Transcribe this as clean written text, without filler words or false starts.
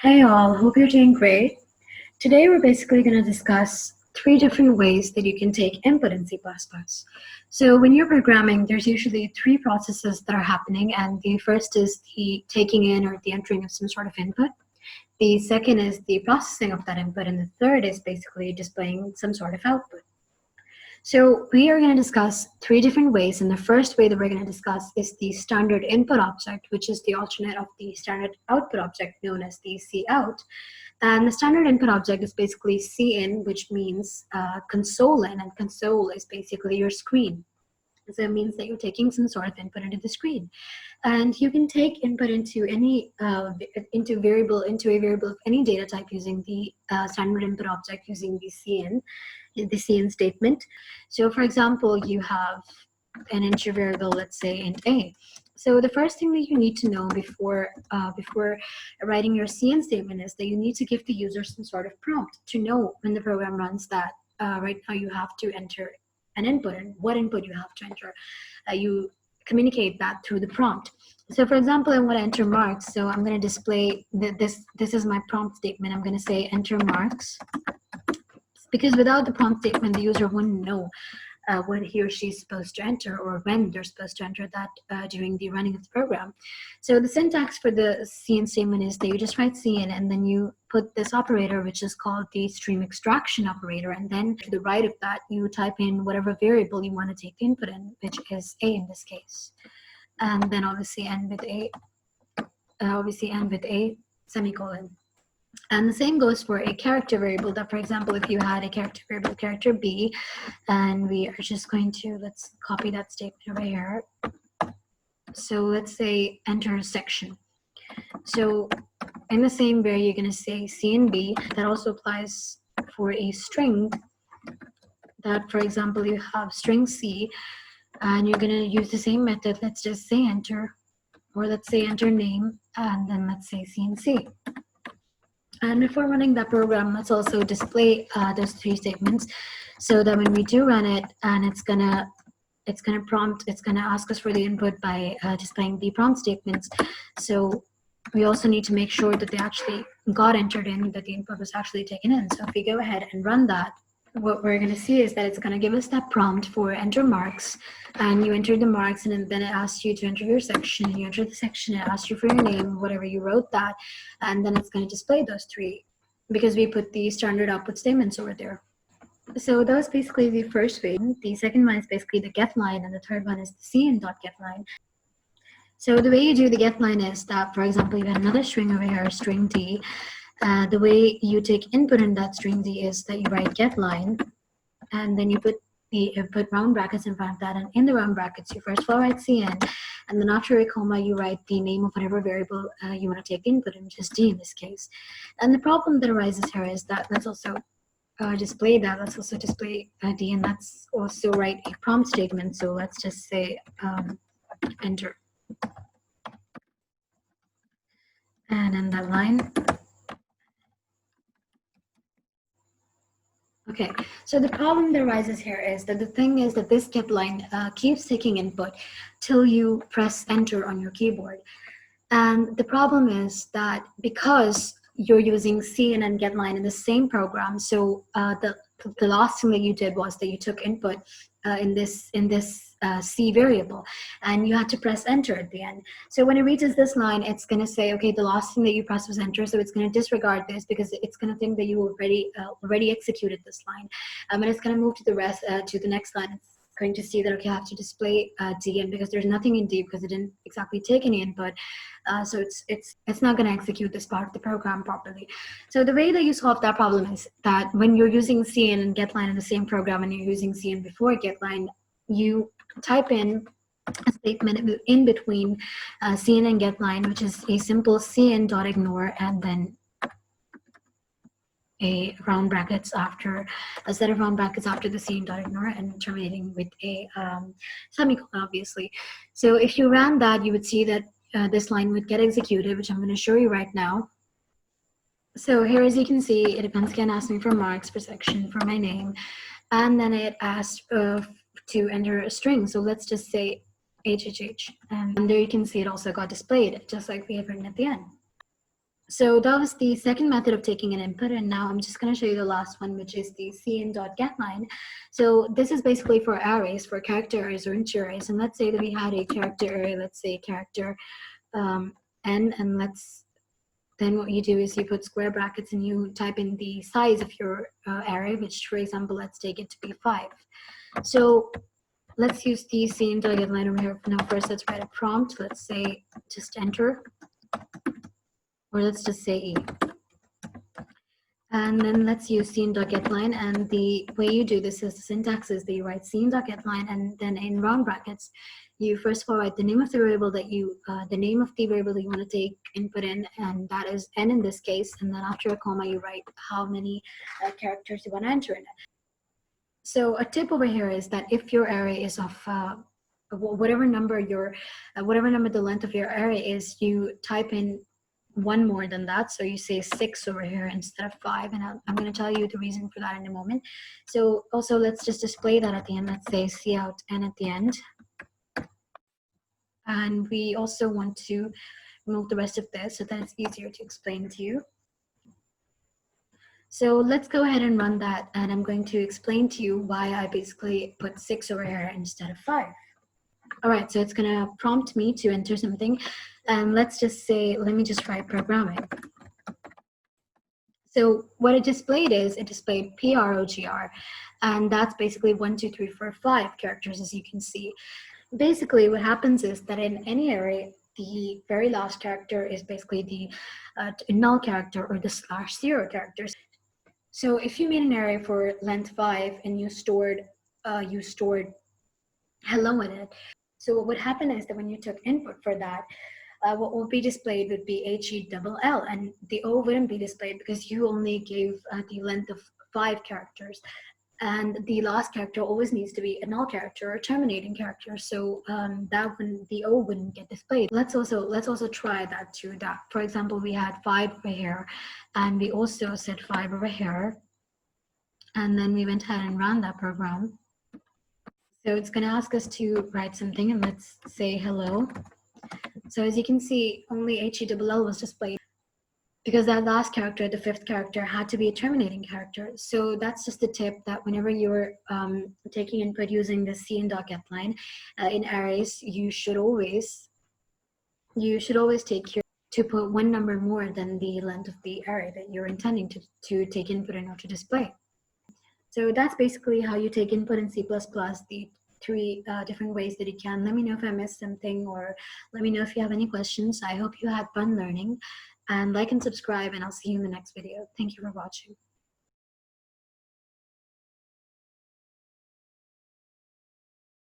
Hey all, hope you're doing great. Today we're basically going to discuss three different ways that you can take input in C++. So when you're programming, there's usually three processes that are happening, and the first is the taking in or the entering of some sort of input. The second is the processing of that input, and the third is basically displaying some sort of output. So we are going to discuss three different ways, and the first way that we're going to discuss is the standard input object, which is the alternate of the standard output object known as the cout. And the standard input object is basically CIN, which means console in, and console is basically your screen. So it means that you're taking some sort of input into the screen, and you can take input into any into a variable of any data type using the standard input object using the CIN statement. So, for example, you have an integer variable, let's say int a. So the first thing that you need to know before writing your CIN statement is that you need to give the user some sort of prompt to know when the program runs that right now you have to enter an input and what input you have to enter. You communicate that through the prompt. So for example, I want to enter marks. So I'm going to display this is my prompt statement. I'm going to say enter marks, because without the prompt statement, the user wouldn't know when he or she is supposed to enter or when they're supposed to enter that during the running of the program. So the syntax for the CIN statement is that you just write CIN and then you put this operator, which is called the stream extraction operator, and then to the right of that you type in whatever variable you want to take the input in, which is a in this case, and then obviously end with a semicolon. And the same goes for a character variable. That, for example, if you had a character variable, character b, and we are just going to, let's copy that statement over here. So let's say enter section. So in the same way, you're going to say CNB. That also applies for a string. That, for example, you have string C, and you're going to use the same method. Let's just say enter, or let's say enter name, and then let's say CNC. And before running that program, let's also display those three statements, so that when we do run it, and it's gonna ask us for the input by displaying the prompt statements. So we also need to make sure that they actually got entered in, that the input was actually taken in. So if we go ahead and run that, what we're going to see is that it's going to give us that prompt for enter marks, and you enter the marks, and then it asks you to enter your section, and you enter the section, it asks you for your name, whatever you wrote that, and then it's going to display those three because we put the standard output statements over there. So that was basically the first way. The second one is basically the get line, and the third one is the CIN.GETLINE. So the way you do the get line is that, for example, you have another string over here, string d. The way you take input in that string d is that you write get line, and then you put round brackets in front of that, and in the round brackets you first of all write CIN, and then after a comma you write the name of whatever variable you want to take input in, which is d in this case. And the problem that arises here is that let's also display that. Let's also display d, and let's also write a prompt statement. So let's just say enter, and in that line. Okay, so the problem that arises here is that the thing is that this get line keeps taking input till you press enter on your keyboard. And the problem is that because you're using CIN and getLine in the same program, so the last thing that you did was that you took input in this C variable, and you had to press enter at the end. So when it reaches this line, it's going to say, okay, the last thing that you pressed was enter, so it's going to disregard this because it's going to think that you already executed this line, and it's going to move to the next line. It's going to see that, okay, I have to display D, and because there's nothing in D because it didn't exactly take any input, so it's not going to execute this part of the program properly. So the way that you solve that problem is that when you're using CIN and getLine in the same program, and you're using CIN before getLine, you type in a statement in between CIN and getLine, which is a simple CIN.ignore, and then a round brackets after a set of round brackets after the CIN.ignore, and terminating with a semicolon, obviously. So if you ran that, you would see that this line would get executed, which I'm going to show you right now. So here, as you can see, it once again asked me for marks, for section, for my name, and then it asked to enter a string. So let's just say HHH, and there you can see it also got displayed, just like we have written at the end. So that was the second method of taking an input, and now I'm just going to show you the last one, which is the CIN.GETLINE. So this is basically for arrays, for character arrays or integer arrays. And let's say that we had a character array, let's say character n, and then what you do is you put square brackets and you type in the size of your array, which, for example, let's take it to be 5. So let's use the CIN.GETLINE over here. Now first let's write a prompt. Let's say just enter, or let's just say E. And then let's use CIN.GETLINE, and the way you do this is the syntax is that you write CIN.GETLINE, and then in round brackets you first of all write the name of the variable that you want to take input in, and that is n in this case, and then after a comma you write how many characters you want to enter in it. So a tip over here is that if your array is of whatever number the length of your array is, you type in one more than that. So you say 6 over here instead of 5, and I'm going to tell you the reason for that in a moment. So also let's just display that at the end. Let's say cout n at the end, and we also want to remove the rest of this so that it's easier to explain to you. So let's go ahead and run that, and I'm going to explain to you why I basically put 6 over here instead of 5. All right, so it's going to prompt me to enter something, and let's just say, let me just write programming. So what it displayed is, it displayed PROGR, and that's basically 1, 2, 3, 4, 5 characters, as you can see. Basically, what happens is that in any array, the very last character is basically the null character or the /0 characters. So if you made an array for length 5 and you stored hello in it, so what would happen is that when you took input for that, what would be displayed would be HELL, and the O wouldn't be displayed because you only gave the length of 5 characters, and the last character always needs to be a null character or a terminating character, so the O wouldn't get displayed. Let's also try that too. That, for example, we had 5 over here, and we also said 5 over here, and then we went ahead and ran that program. So it's going to ask us to write something, and let's say hello. So as you can see, only HELL was displayed because that last character, the 5th character, had to be a terminating character. So that's just a tip, that whenever you're taking input using the CIN.GETLINE in arrays, you should always take care to put one number more than the length of the array that you're intending to take input in or to display. So that's basically how you take input in C++, the 3 different ways that you can. Let me know if I missed something, or let me know if you have any questions. I hope you had fun learning, and like and subscribe, and I'll see you in the next video. Thank you for watching.